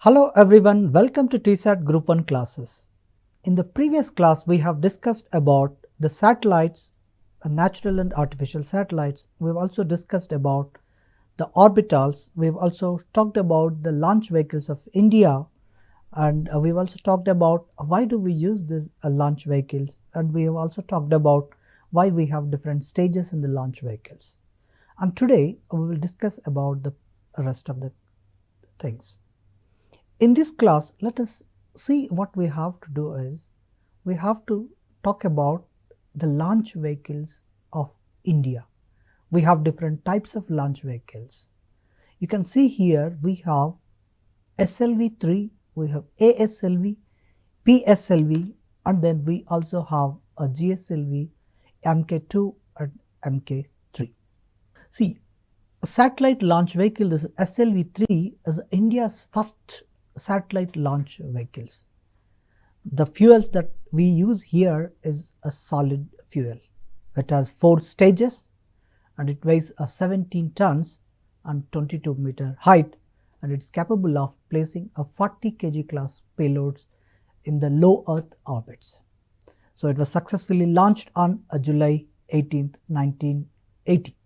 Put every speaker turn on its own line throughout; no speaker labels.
Hello everyone, welcome to TSAT Group 1 classes. In the previous class, we have discussed about the satellites, natural and artificial satellites. We have also discussed about the orbitals. We have also talked about the launch vehicles of India, and we have also talked about why do we use these launch vehicles, and we have also talked about why we have different stages in the launch vehicles. And today we will discuss about the rest of the things. In this class, let us see what we have to do is, we have to talk about the launch vehicles of India. We have different types of launch vehicles. You can see here we have SLV-3, we have ASLV, PSLV, and then we also have a GSLV, Mk2 and Mk3. See, satellite launch vehicle, this SLV-3 is India's first satellite launch vehicles. The fuels that we use here is a solid fuel. It has 4 stages and it weighs 17 tons and 22 meter height, and it's capable of placing a 40 kg class payloads in the low Earth orbits. So it was successfully launched on July 18th, 1980.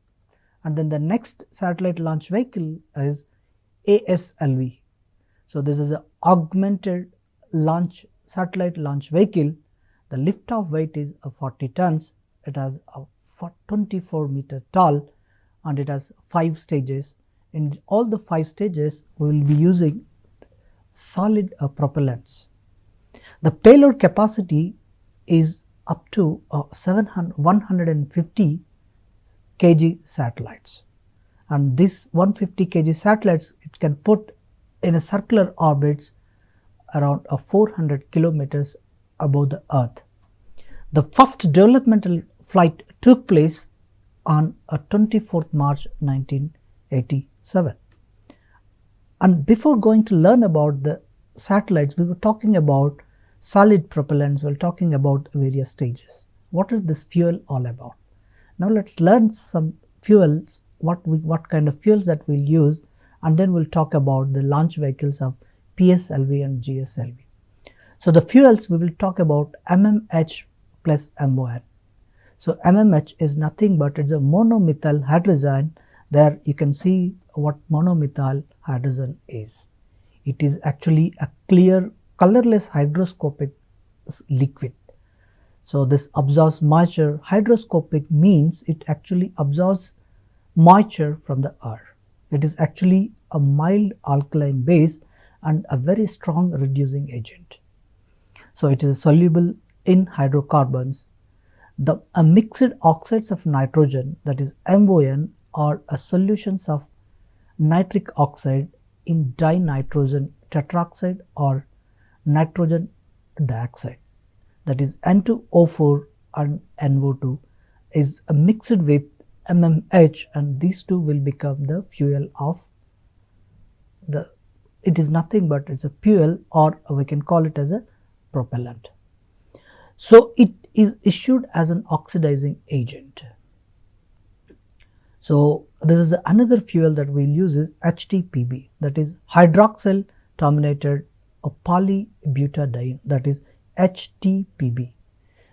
And then the next satellite launch vehicle is ASLV. So this is an augmented satellite launch vehicle. The liftoff weight is 40 tons. It has a 24 meter tall and it has 5 stages. In all the 5 stages, we will be using solid propellants. The payload capacity is up to 150 kg satellites, and this 150 kg satellites it can put in a circular orbits around 400 kilometers above the Earth. The first developmental flight took place on 24th March 1987. And before going to learn about the satellites, we were talking about solid propellants, we were talking about various stages. What is this fuel all about? Now let's learn some fuels, what kind of fuels that we'll use, and then we'll talk about the launch vehicles of PSLV and GSLV. So the fuels we will talk about MMH plus MON. So MMH is nothing but it's a monomethyl hydrazine. There you can see what monomethyl hydrazine is. It is actually a clear colorless hygroscopic liquid. So this absorbs moisture. Hygroscopic means it actually absorbs moisture from the air. It is actually a mild alkaline base and a very strong reducing agent. So it is soluble in hydrocarbons. The mixed oxides of nitrogen, that is MON, are solutions of nitric oxide in dinitrogen tetroxide or nitrogen dioxide, that is N2O4 and NO2 is mixed with MMH, and these two will become the fuel of it is nothing but it's a fuel, or we can call it as a propellant. So it is issued as an oxidizing agent. So this is another fuel that we'll use is HTPB, that is hydroxyl terminated polybutadiene, that is HTPB.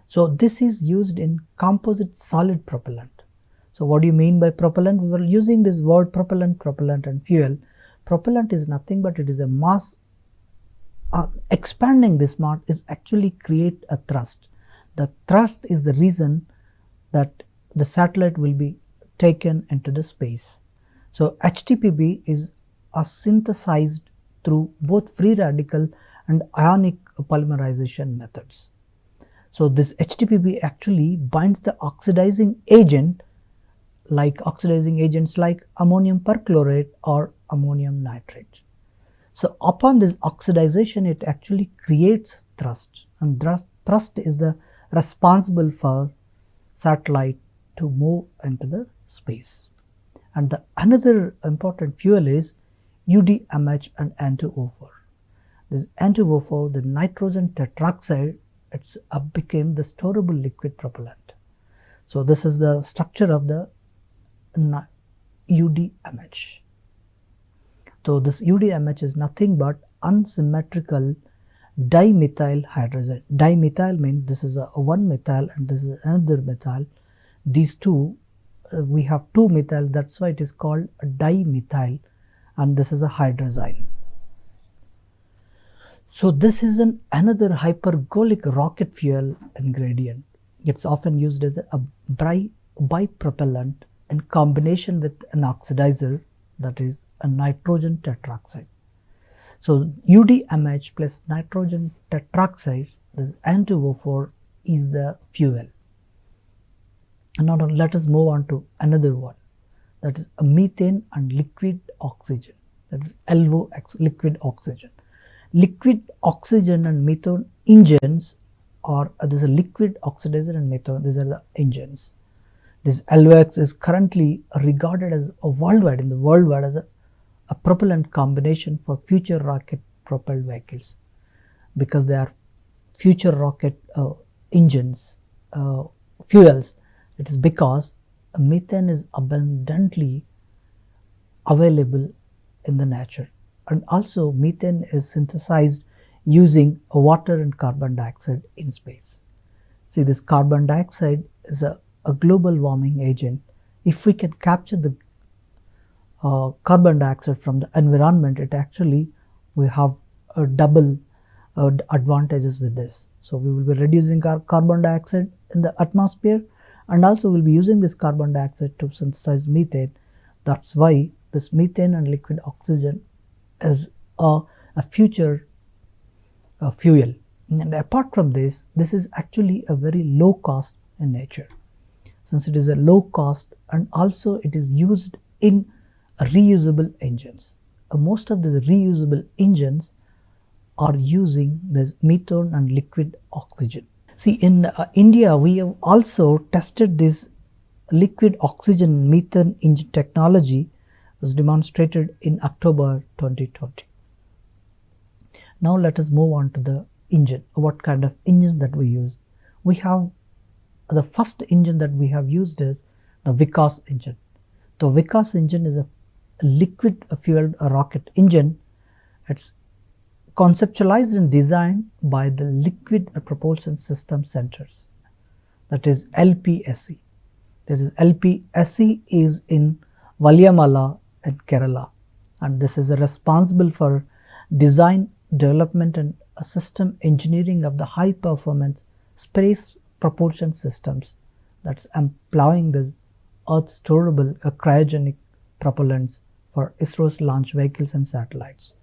So this is used in composite solid propellant. So what do you mean by propellant? We were using this word propellant and fuel. Propellant is nothing but it is a mass. Expanding this mass is actually create a thrust. The thrust is the reason that the satellite will be taken into the space. So HTPB is synthesized through both free radical and ionic polymerization methods. So this HTPB actually binds the oxidizing agent agents like ammonium perchlorate or ammonium nitrate. So upon this oxidization, it actually creates thrust, and thrust is the responsible for satellite to move into the space. And the another important fuel is UDMH and N2O4. This N2O4, the nitrogen tetroxide, it's became the storable liquid propellant. So this is the structure of the UDMH. So this UDMH is nothing but unsymmetrical dimethyl hydrazine. Dimethyl means this is a one methyl and this is another methyl. These two, we have two methyl, that's why it is called a dimethyl, and this is a hydrazine. So this is another hypergolic rocket fuel ingredient. It's often used as a bipropellant in combination with an oxidizer, that is a nitrogen tetroxide. So UDMH plus nitrogen tetroxide, this N2O4, is the fuel. And now let us move on to another one, that is a methane and liquid oxygen, that is LOX, liquid oxygen. Liquid oxygen and methane engines, or this is a liquid oxidizer and methane, these are the engines. This LOX is currently regarded as a worldwide, in the worldwide, as a propellant combination for future rocket propelled vehicles, because they are future rocket engines, fuels. It is because methane is abundantly available in the nature, and also methane is synthesized using water and carbon dioxide in space. See, this carbon dioxide is a global warming agent. If we can capture the carbon dioxide from the environment, it actually, we have a double advantages with this. So we will be reducing our carbon dioxide in the atmosphere, and also we will be using this carbon dioxide to synthesize methane. That's why this methane and liquid oxygen is a future fuel. And apart from this, this is actually a very low cost in nature. Since it is a low cost, and also it is used in reusable engines. Most of these reusable engines are using this methane and liquid oxygen. See, in India, we have also tested this liquid oxygen methane engine technology, was demonstrated in October 2020. Now let us move on to the engine. What kind of engine that we use? We have the first engine that we have used is the 𝗧𝗪𝗏 engine. The 𝗧𝗪𝗏 engine is a liquid fueled rocket engine. It's conceptualized and designed by the Liquid Propulsion System Centers, that is LPSC. That is LPSC is in Valiyamala in Kerala, and this is responsible for design, development and system engineering of the high performance space propulsion systems, that's employing this earth storable cryogenic propellants for ISRO's launch vehicles and satellites.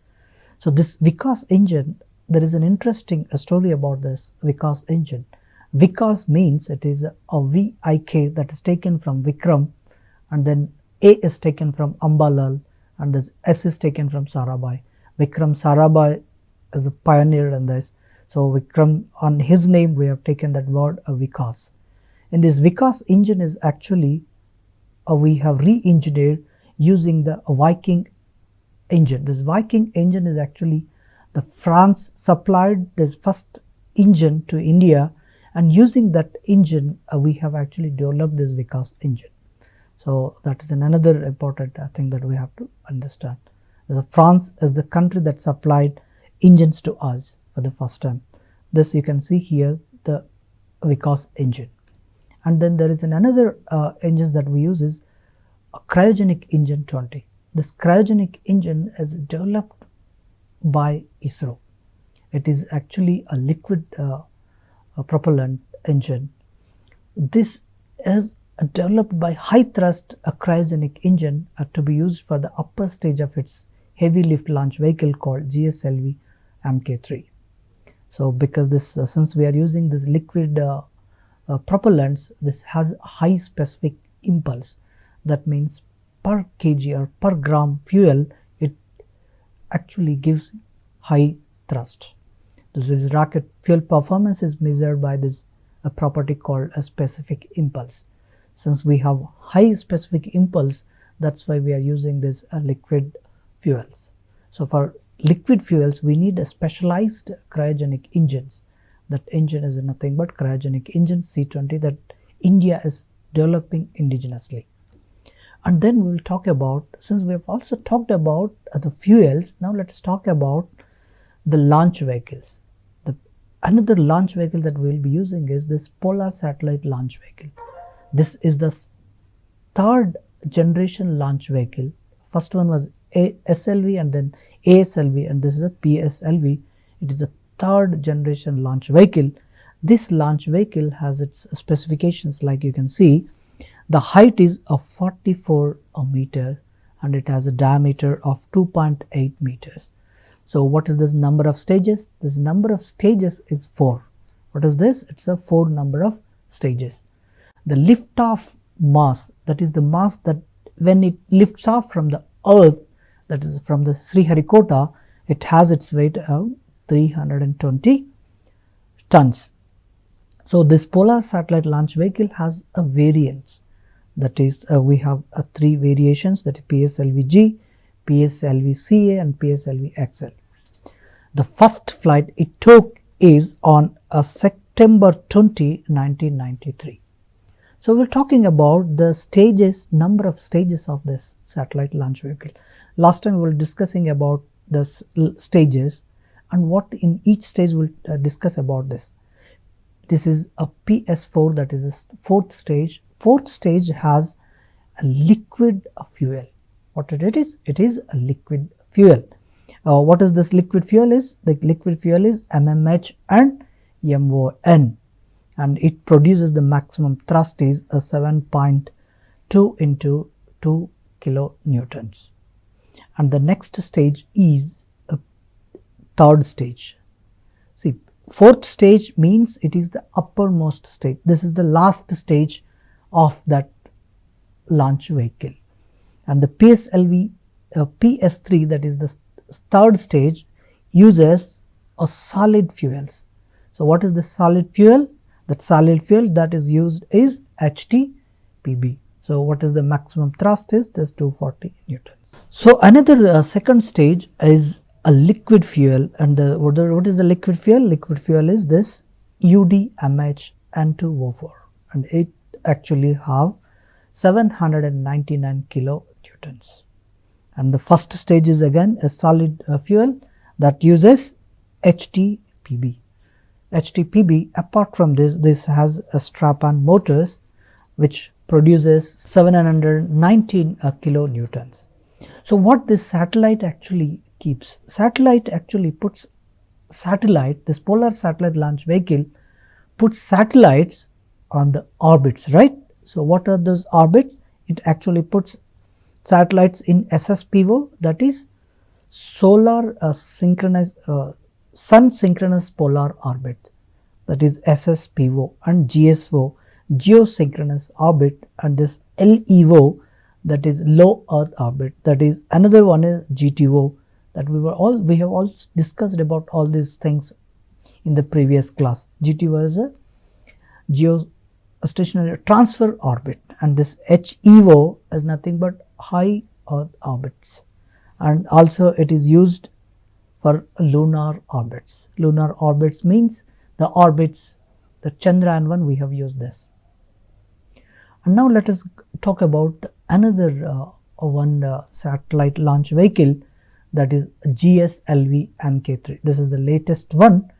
So this 𝗧𝗪𝗏 engine, there is an interesting story about this 𝗧𝗪𝗏 engine. 𝗧𝗪𝗏 means it is a VIK, that is taken from Vikram, and then A is taken from Ambalal, and this S is taken from Sarabhai. Vikram Sarabhai is a pioneer in this. So Vikram, on his name we have taken that word 𝗧𝗪𝗏. In this 𝗧𝗪𝗏 engine is actually we have re-engineered using the Viking engine. This Viking engine is actually the France supplied this first engine to India, and using that engine we have actually developed this 𝗧𝗪𝗏 engine. So that is another important thing that we have to understand. France is the country that supplied engines to us for the first time. This you can see here, the 𝗧𝗪𝗏 engine. And then there is another engine that we use is a cryogenic engine 20. This cryogenic engine is developed by ISRO. It is actually a liquid propellant engine. This is developed by high thrust cryogenic engine to be used for the upper stage of its heavy lift launch vehicle called GSLV Mark III. So because this since we are using this liquid propellants, this has high specific impulse. That means per kg or per gram fuel, it actually gives high thrust. This is rocket fuel performance is measured by this property called a specific impulse. Since we have high specific impulse, that's why we are using this liquid fuels. So for liquid fuels, we need a specialized cryogenic engines. That engine is nothing but cryogenic engine C20 that India is developing indigenously. And then we will talk about, since we have also talked about the fuels, now let us talk about the launch vehicles. Another launch vehicle that we will be using is this Polar Satellite Launch Vehicle. This is the third generation launch vehicle. First one was SLV and then ASLV, and this is a PSLV. It is a third generation launch vehicle. This launch vehicle has its specifications like you can see. The height is of 44 meters and it has a diameter of 2.8 meters. So what is this number of stages? This number of stages is 4. What is this? It's a 4 number of stages. The lift-off mass, that is the mass that when it lifts off from the earth, that is from the 𝗧𝗦𝗔𝗧, it has its weight of 320 tons. So this Polar Satellite Launch Vehicle has a variance. That is, we have 3 variations, that is PSLV-G, PSLV-CA and PSLV-XL. The first flight it took is on September 20, 1993. So we are talking about the stages, number of stages of this satellite launch vehicle. Last time we were discussing about the stages and what in each stage we will discuss about this. This is a PS4, that is a 4th stage. 4th stage has a liquid fuel. What it is? It is a liquid fuel. What is this liquid fuel is? The liquid fuel is MMH and MON, and it produces the maximum thrust is a 7.2 into 2 kilonewtons. And the next stage is a 3rd stage. See, 4th stage means it is the uppermost stage. This is the last stage of that launch vehicle. And the PSLV PS3, that is the 3rd stage, uses a solid fuels. So what is the solid fuel? That solid fuel that is used is HTPB. So what is the maximum thrust is this 240 newtons. So another 2nd stage is a liquid fuel, and what is the liquid fuel? Liquid fuel is this UDMH N2O4, and it actually have 799 kilonewtons. And the 1st stage is again a solid fuel that uses HTPB. HTPB, apart from this has a strap-on motors which produces 719 kilonewtons. So what this satellite actually keeps? Satellite actually puts this Polar Satellite Launch Vehicle puts satellites on the orbits, right? So what are those orbits? It actually puts satellites in SSPO, that is solar sun synchronous polar orbit, that is SSPO, and GSO, geosynchronous orbit, and this LEO, that is low Earth orbit. That is another one is GTO, that we have all discussed about all these things in the previous class. GTO is a geostationary transfer orbit, and this HEO is nothing but high Earth orbits, and also it is used for lunar orbits. Lunar orbits means the orbits, the Chandrayaan one, we have used this. And now let us talk about another satellite launch vehicle, that is GSLV Mark III. This is the latest one.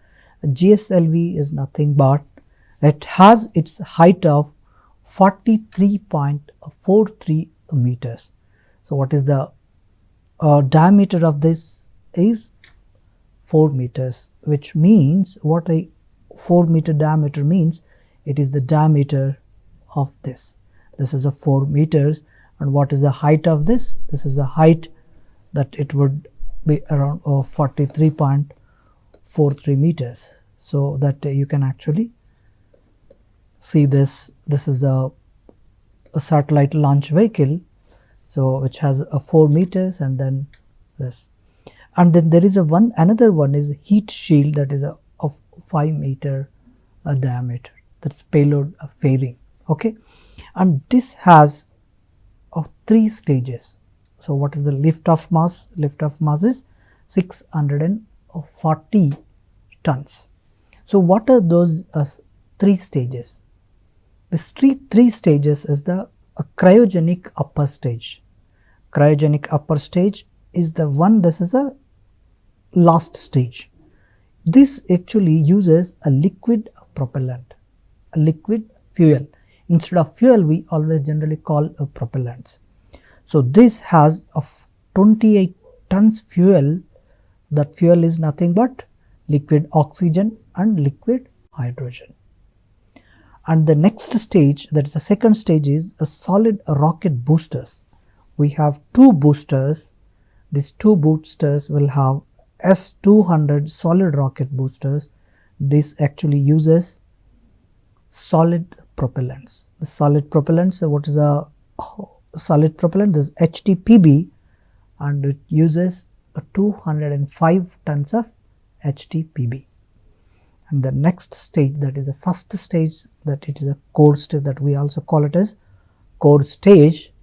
GSLV is nothing but it has its height of 43.43 meters. So what is the diameter of this is 4 meters, which means what a 4 meter diameter means, it is the diameter of this. This is a 4 meters, and what is the height of this? This is the height that it would be around 43.43 meters. So that you can actually see this. This is a satellite launch vehicle, so which has a 4 meters, and then this, and then there is another one is heat shield, that is of 5 meter diameter. That's payload fairing. Okay, and this has 3 stages. So what is the lift-off mass? Lift-off mass is 640 tons. So what are those 3 stages? This 3 stages is the cryogenic upper stage. Cryogenic upper stage is the one, this is the last stage. this actually uses a liquid propellant, a liquid fuel. Instead of fuel, we always generally call a propellants. So this has a 28 tons fuel. That fuel is nothing but liquid oxygen and liquid hydrogen. And the next stage, that is the second stage, is a solid rocket boosters. We have two boosters. These two boosters will have S-200 solid rocket boosters. This actually uses solid propellants. The solid propellants, so what is a solid propellant? This is HTPB, and it uses 205 tons of HTPB. And the next stage, that is the first stage, that it is a core stage, that we also call it as core stage.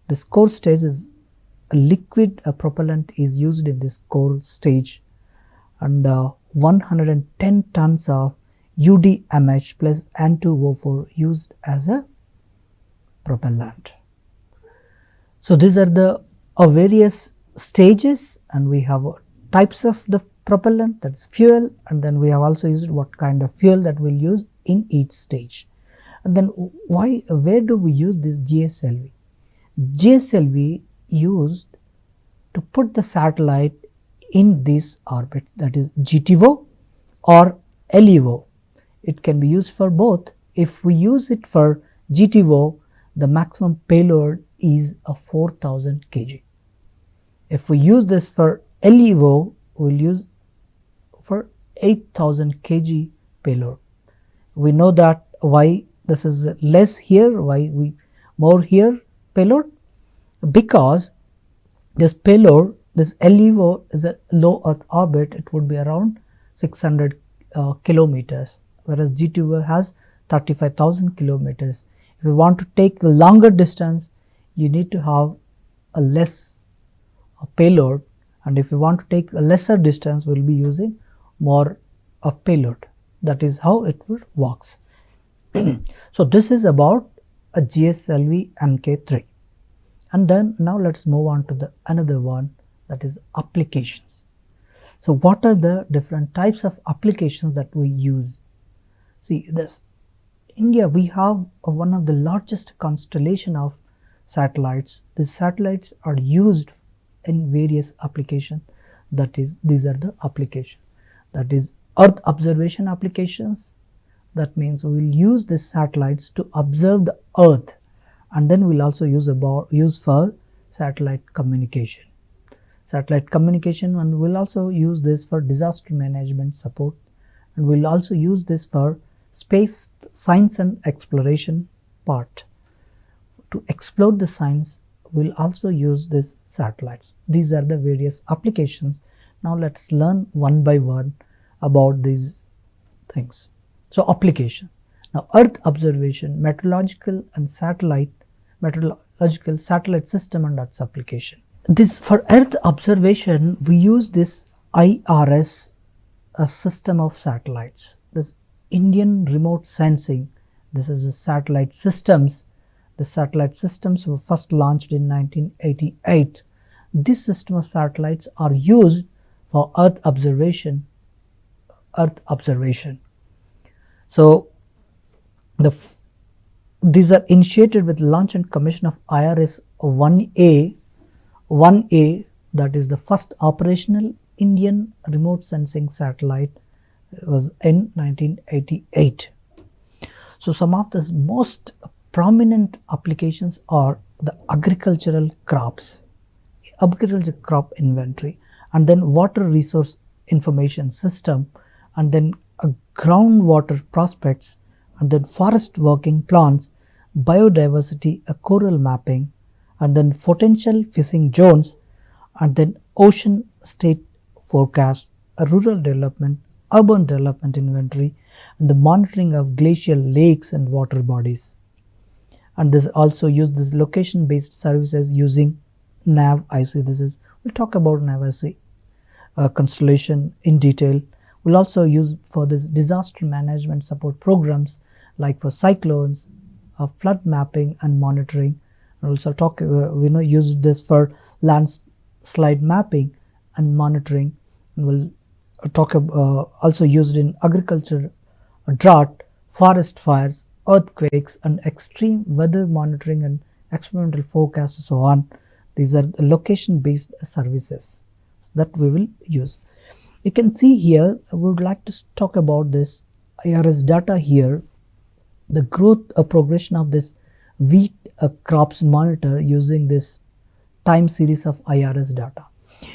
This core stage is a liquid propellant is used in this core stage, and 110 tons of UDMH plus N2O4 used as a propellant. So these are the various stages, and we have types of the propellant, that is fuel, and then we have also used what kind of fuel that we'll use in each stage. And then where do we use this GSLV? GSLV used to put the satellite in this orbit, that is GTO or LEO. It can be used for both. If we use it for GTO, the maximum payload is a 4000 kg. If we use this for LEO, we'll use for 8000 kg payload. We know that why this is less here, why we more here payload, because this payload, this LEO is a low Earth orbit, it would be around 600 kilometers, whereas GTO has 35,000 kilometers. If you want to take a longer distance, you need to have a less payload, and if you want to take a lesser distance, we will be using more payload. That is how it works. So this is about a GSLV Mk3. And then now let's move on to the another one, that is applications. So what are the different types of applications that we use? See, this India, we have one of the largest constellation of satellites. These satellites are used in various applications. That is, these are the applications. That is Earth observation applications. That means we will use these satellites to observe the Earth, and then we will also use for satellite communication. Satellite communication, and we will also use this for disaster management support, and we will also use this for space science and exploration part. To explore the science, we will also use these satellites. These are the various applications. Now let's learn one by one about these things. So applications. Now Earth observation, meteorological satellite system and its application. This for Earth observation, we use this IRS, a system of satellites. This Indian remote sensing, this is the satellite systems. The satellite systems were first launched in 1988. This system of satellites are used for Earth observation. So these are initiated with launch and commission of IRS-1A. 1A, that is the first operational Indian remote sensing satellite, was in 1988. So some of the most prominent applications are the agricultural crops, agricultural crop inventory, and then water resource information system, and then groundwater prospects, and then forest working plans, biodiversity, coral mapping, and then potential fishing zones, and then ocean state forecast, rural development, urban development inventory, and the monitoring of glacial lakes and water bodies. And this also use this location based services using 𝗪𝗂𝐼C. We'll talk about 𝗪𝗂𝐼C constellation in detail. We'll also use for this disaster management support programs like for cyclones, flood mapping and monitoring. And also use this for landslide mapping and monitoring. And we'll also used in agriculture, drought, forest fires, earthquakes, and extreme weather monitoring and experimental forecasts and so on. These are location based services that we will use. You can see here, I would like to talk about this IRS data here, the growth progression of this wheat crops monitor using this time series of IRS data.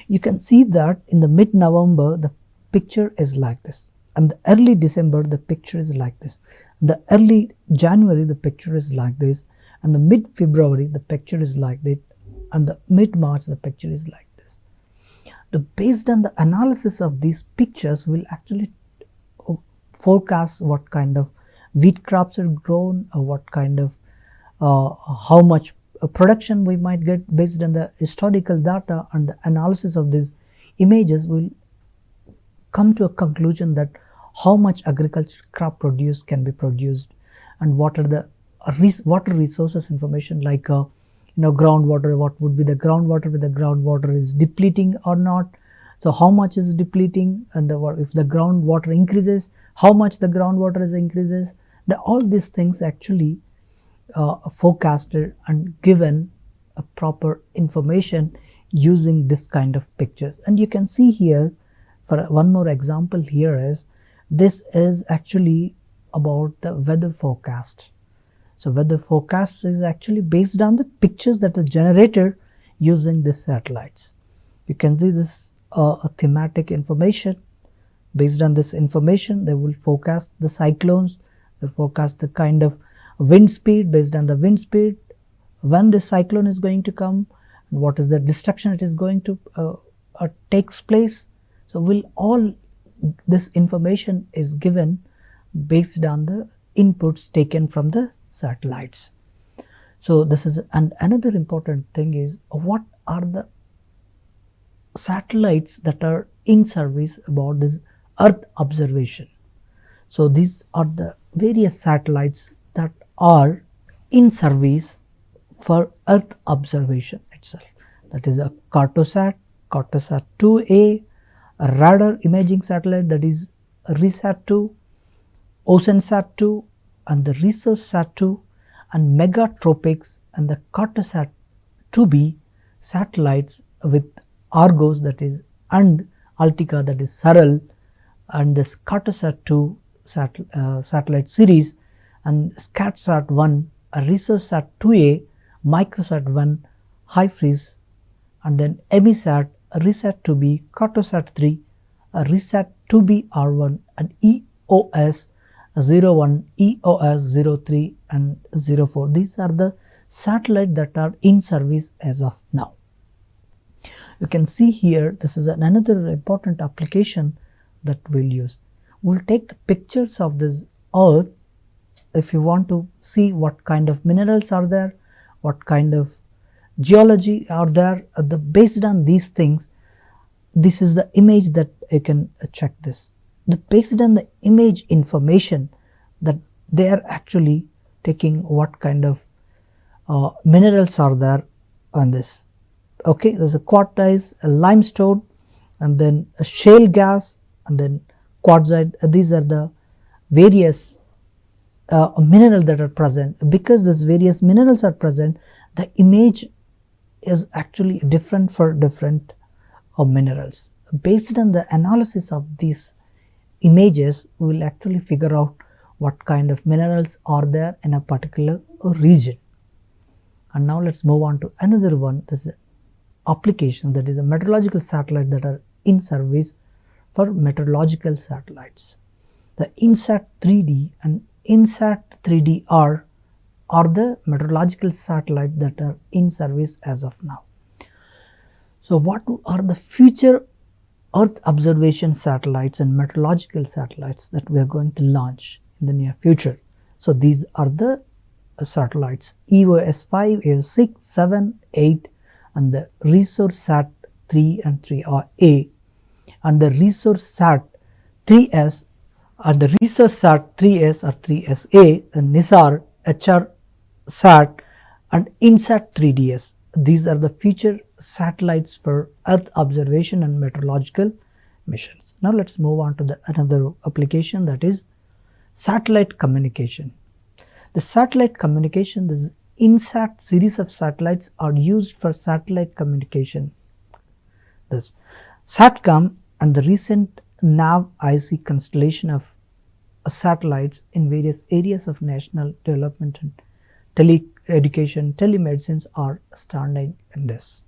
You can see that in the mid-November the picture is like this, and the early December the picture is like this, and the early January the picture is like this, and the mid-February the picture is like that, and the mid-March the picture is like this. Based on the analysis of these pictures, we will actually forecast what kind of wheat crops are grown, or what kind of how much production we might get based on the historical data, and the analysis of these images will come to a conclusion that how much agriculture crop produce can be produced, and what are the water resources information like groundwater, what would be the groundwater, whether the groundwater is depleting or not. So how much is depleting, and if the groundwater increases, how much the groundwater is increases. All these things actually forecasted and given a proper information using this kind of pictures. And you can see here, for one more example here is, this is actually about the weather forecast. So weather forecast is actually based on the pictures that are generated using these satellites. You can see this a thematic information. Based on this information, they will forecast the cyclones, they forecast the kind of wind speed. Based on the wind speed, when the cyclone is going to come, and what is the destruction it is going to takes place. So all this information is given based on the inputs taken from the satellites. So this is, and another important thing is, what are the satellites that are in service about this Earth observation. So these are the various satellites that are in service for Earth observation itself. That is a Cartosat, Cartosat 2A, a radar imaging satellite, that is RISAT-2, OceanSat-2, and the ResearchSat-2, and Megatropics, and the Cartosat 2B satellites with Argos, that is, and Altica, that is SARAL, and this Cartosat 2 satellite series, and SCATSat-1, a ResearchSat 2A, Microsat-1, HISIS, and then EMISAT, a RISAT-2B, Cartosat 3, a RISAT-2B-R1, and EOS-01, EOS-03, and 04. These are the satellites that are in service as of now. You can see here, this is another important application that we'll use. We'll take the pictures of this Earth if you want to see what kind of minerals are there, what kind of geology are there. Based on these things, this is the image that you can check this. Based on the image information, that they are actually taking what kind of minerals are there on this. Okay, there's a quartzite, a limestone, and then a shale gas, and then quartzite. These are the various minerals that are present. Because these various minerals are present, the image is actually different for different minerals. Based on the analysis of these images, we will actually figure out what kind of minerals are there in a particular region. And now let's move on to another one. This is application, that is a meteorological satellite that are in service for meteorological satellites. The INSAT 3D and INSAT 3DR are the meteorological satellites that are in service as of now. So what are the future Earth observation satellites and meteorological satellites that we are going to launch in the near future? So these are the satellites EOS-5, EOS-6, 7, 8, and the ResourceSat 3 and 3A, and the ResourceSat 3S, and the ResourceSat 3S or 3SA, and NISAR, HRSat, and INSAT 3DS. These are the future satellites for Earth observation and meteorological missions. Now let's move on to another application, that is satellite communication. The satellite communication, this INSAT series of satellites are used for satellite communication. This SATCOM and the recent 𝗪-𝗚𝚬 constellation of satellites in various areas of national development and tele-education, telemedicine are standing in this.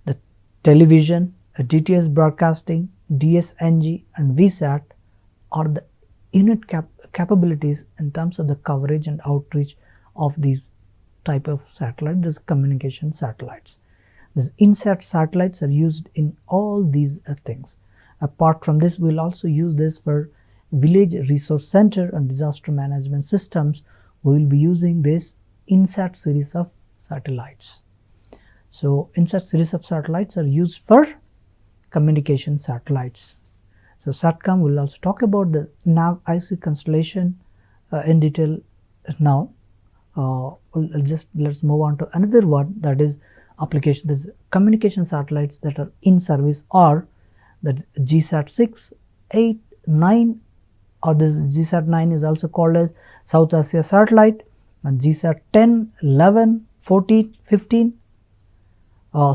The television, DTS broadcasting, DSNG and VSAT are the unit capabilities in terms of the coverage and outreach of these type of satellite, these communication satellites. These INSAT satellites are used in all these things. Apart from this, we will also use this for village resource center and disaster management systems. We will be using this INSAT series of satellites. So INSAT series of satellites are used for communication satellites. So SATCOM will also talk about the 𝗪-𝗚𝚬 constellation in detail now. Let's move on to another one, that is application. This communication satellites that are in service are that GSAT-6, 8, 9, or this GSAT-9 is also called as South Asia satellite, and GSAT-10, 11, 14, 15,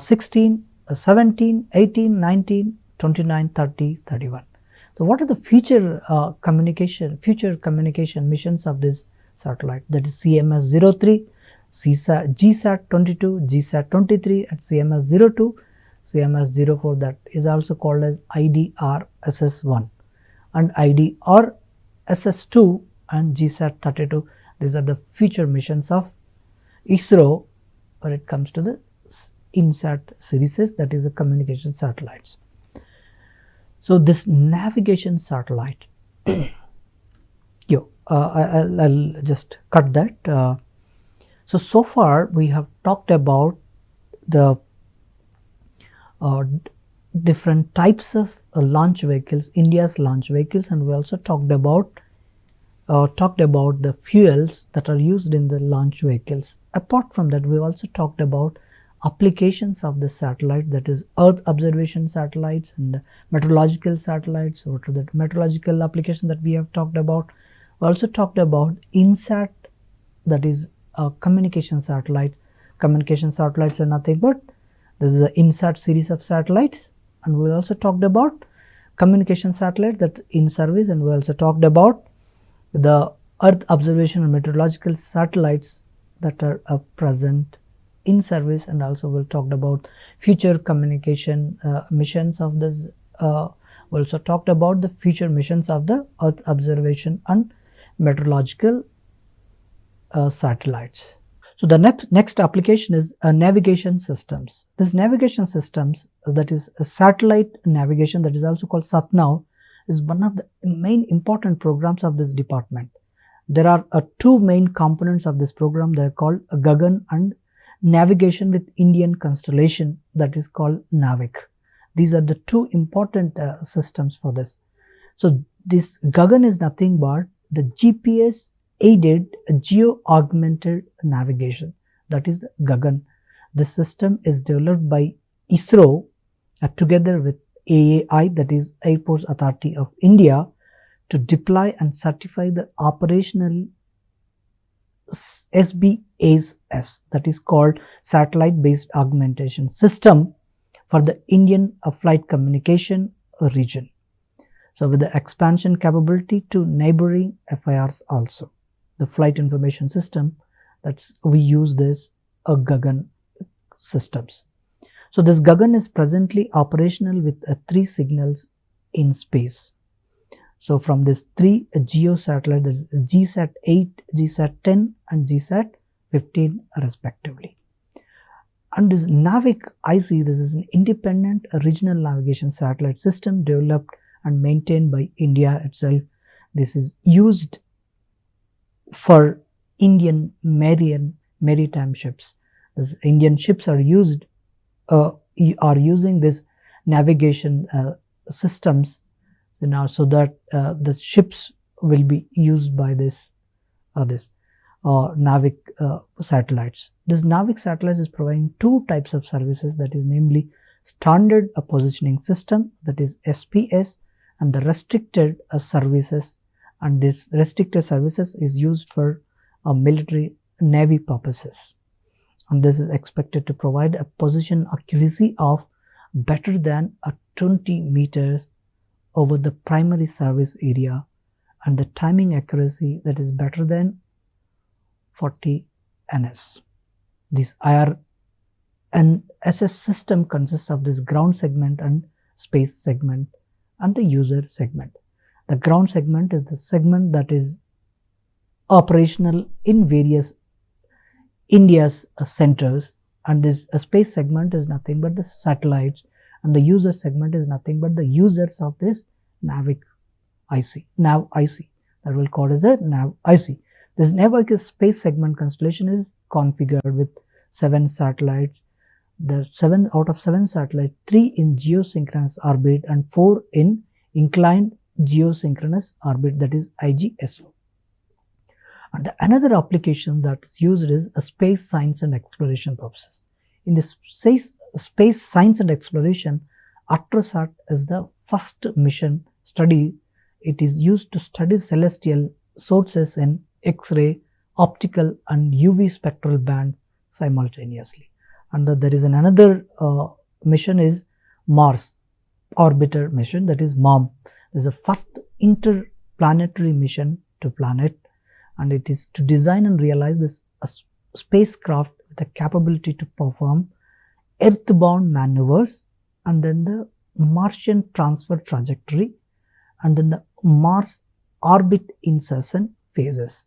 16, 17, 18, 19, 29, 30, 31. So what are the future communication missions of this satellite? That is CMS-03, GSAT-22, GSAT-23 and CMS-02, CMS-04, that is also called as IDR-SS1 and IDR-SS2 and GSAT-32. These are the future missions of ISRO when it comes to the INSAT series, that is the communication satellites. So this navigation satellite, I'll just cut that. So far we have talked about the different types of launch vehicles, India's launch vehicles, and we also talked about the fuels that are used in the launch vehicles. Apart from that, we also talked about applications of the satellite, that is Earth observation satellites and meteorological satellites. What are the meteorological applications that we have talked about? We also talked about INSAT, that is a communication satellite. Communication satellites are nothing but this is the INSAT series of satellites, and we also talked about communication satellites that in service, and we also talked about the Earth observation and meteorological satellites that are present in service, and also we talked about future communication missions of this. We also talked about the future missions of the Earth observation and meteorological satellites. So the next application is navigation systems. This navigation systems, that is a satellite navigation, that is also called SATNAV, is one of the main important programs of this department. There are two main components of this program. They are called GAGAN and navigation with Indian constellation, that is called NAVIC. These are the two important systems for this. So this GAGAN is nothing but the GPS aided geo-augmented navigation, that is the GAGAN. This system is developed by ISRO together with AAI, that is Airports Authority of India, to deploy and certify the operational SBAS, that is called satellite based augmentation system for the Indian flight communication region. So with the expansion capability to neighboring FIRs also. The flight information system, we use this GAGAN systems. So this GAGAN is presently operational with 3 signals in space. So from these 3 geo satellites, that is GSAT-8, GSAT-10 and GSAT-15 respectively. And this NAVIC-IC, this is an independent regional navigation satellite system developed and maintained by India itself. This is used for Indian maritime ships. These Indian ships are using this navigation systems now, so that the ships will be used by this NAVIC satellites. This NAVIC satellites is providing 2 types of services, that is namely standard positioning system, that is SPS, and the restricted services, and this restricted services is used for military navy purposes, and this is expected to provide a position accuracy of better than 20 meters over the primary service area, and the timing accuracy that is better than 40 ns. This IRNSS system consists of this ground segment and space segment and the user segment. The ground segment is the segment that is operational in various India's centers, and this space segment is nothing but the satellites, and the user segment is nothing but the users of this 𝗪𝗔 that will call as a 𝗪𝗪. This 𝗪𝗪 space segment constellation is configured with 7 satellites. The 7 out of 7 satellites, 3 in geosynchronous orbit and 4 in inclined geosynchronous orbit, that is IGSO. And another application that is used is a space science and exploration purposes. In this space science and exploration, TSAT is the first mission study. It is used to study celestial sources in X-ray, optical and UV spectral band simultaneously. And there is another mission is Mars orbiter mission, that is MOM. This is the first interplanetary mission to planet, and it is to design and realize this spacecraft with the capability to perform earthbound maneuvers, and then the Martian transfer trajectory, and then the Mars orbit insertion phases,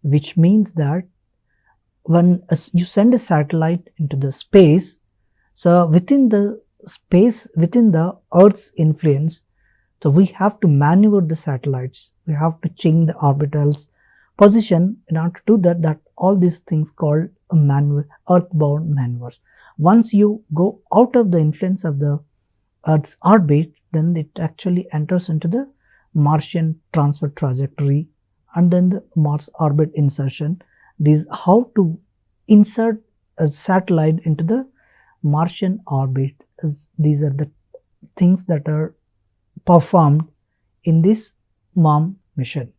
which means that when you send a satellite into the space, so within the space, within the Earth's influence, so we have to maneuver the satellites, we have to change the orbitals position. In order to do that all these things called earthbound maneuvers. Once you go out of the influence of the Earth's orbit, then it actually enters into the Martian transfer trajectory and then the Mars orbit insertion. These how to insert a satellite into the Martian orbit. These are the things that are performed in this MOM mission.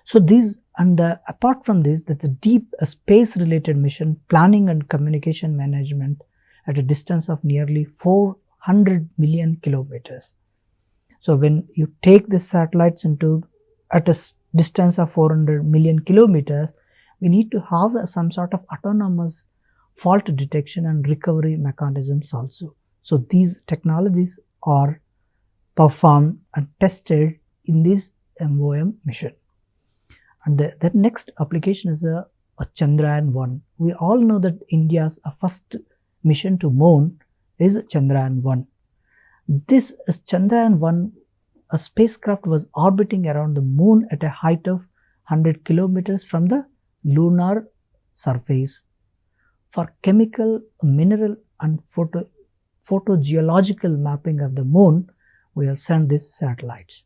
So these, and apart from this, that the deep space related mission planning and communication management at a distance of nearly 400 million kilometers. So when you take the satellites into at a distance of 400 million kilometers, we need to have some sort of autonomous fault detection and recovery mechanisms also. So these technologies are performed and tested in this MOM mission. And the next application is a Chandrayaan-1. We all know that India's first mission to moon is Chandrayaan-1. This Chandrayaan-1, a spacecraft was orbiting around the moon at a height of 100 kilometers from the lunar surface. For chemical, mineral and photogeological mapping of the moon, we have sent these satellites.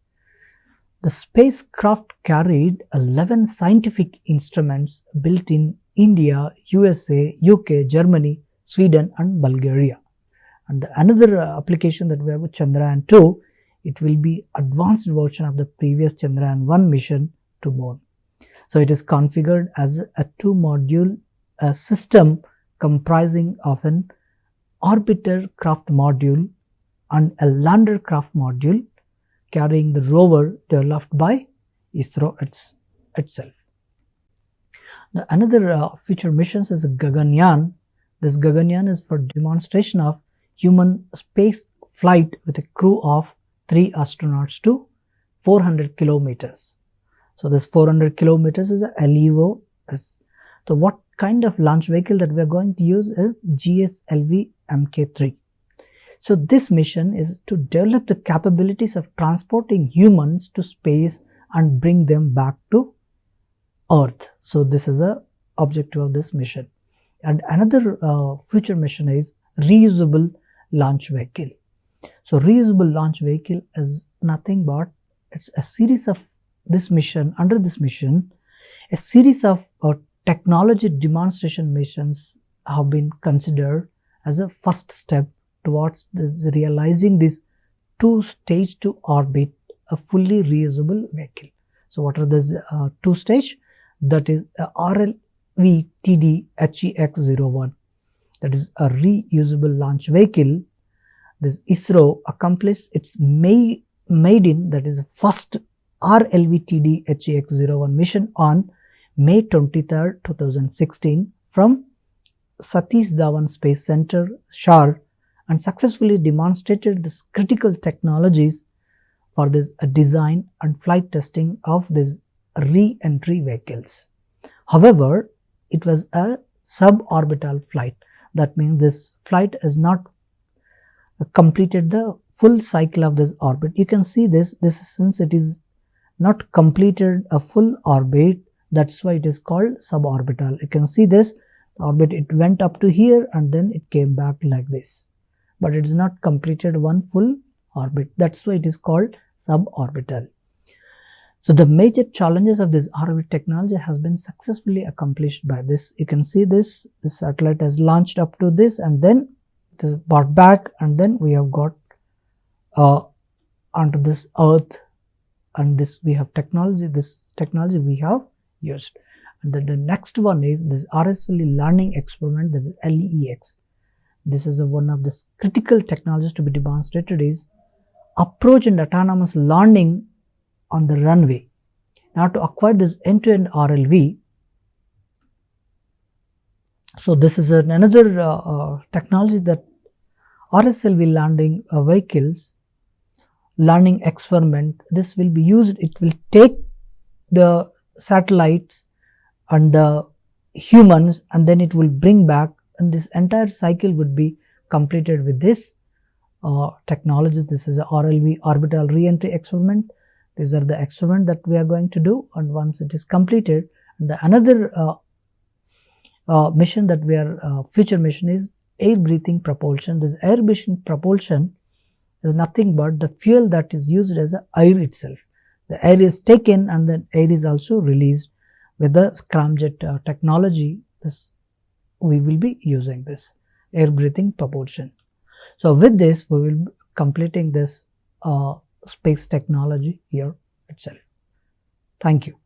The spacecraft carried 11 scientific instruments built in India, USA, UK, Germany, Sweden and Bulgaria. And another application that we have with Chandrayaan-2, it will be advanced version of the previous Chandrayaan-1 mission to moon. So it is configured as a 2-module system comprising of an orbiter craft module and a lander craft module carrying the rover developed by ISRO itself. Another future missions is Gaganyaan. This Gaganyaan is for demonstration of human space flight with a crew of 3 astronauts to 400 kilometers. So this 400 kilometers is a LEO. So what kind of launch vehicle that we are going to use is GSLV Mark III. So this mission is to develop the capabilities of transporting humans to space and bring them back to Earth. So this is the objective of this mission. And another future mission is reusable launch vehicle. So reusable launch vehicle is nothing but it's a series of this mission, under this mission, a series of technology demonstration missions have been considered as a first step towards this realizing this two-stage to orbit a fully reusable vehicle. So what are these two stage? That is RLV-TD HEX-01, that is a reusable launch vehicle. This ISRO accomplished its maiden, that is first RLV-TD HEX-01 mission on May 23, 2016 from Satish Dhawan Space Center, Shar, and successfully demonstrated this critical technologies for this design and flight testing of these re-entry vehicles. However, it was a suborbital flight. That means this flight has not completed the full cycle of this orbit. You can see this is since it is not completed a full orbit, that's why it is called suborbital. You can see this orbit, it went up to here and then it came back like this, but it is not completed one full orbit. That's why it is called suborbital. So the major challenges of this orbit technology has been successfully accomplished by this. You can see this satellite has launched up to this and then it is brought back, and then we have got onto this Earth, and this we have technology, this technology we have used. And then the next one is this RSL learning experiment, that is LEX. This is one of the critical technologies to be demonstrated is approach and autonomous learning on the runway. Now to acquire this end-to-end RLV, so this is another technology that RSLV landing vehicles learning experiment. This will be used, it will take the satellites and the humans and then it will bring back, and this entire cycle would be completed with this technology. This is a RLV orbital re-entry experiment. These are the experiment that we are going to do, and once it is completed, the another mission that we are future mission is air breathing propulsion. This air breathing propulsion is nothing but the fuel that is used as a air itself. The air is taken and then air is also released. With the scramjet technology, this we will be using this air breathing propulsion. So with this we will be completing this space technology here itself. Thank you.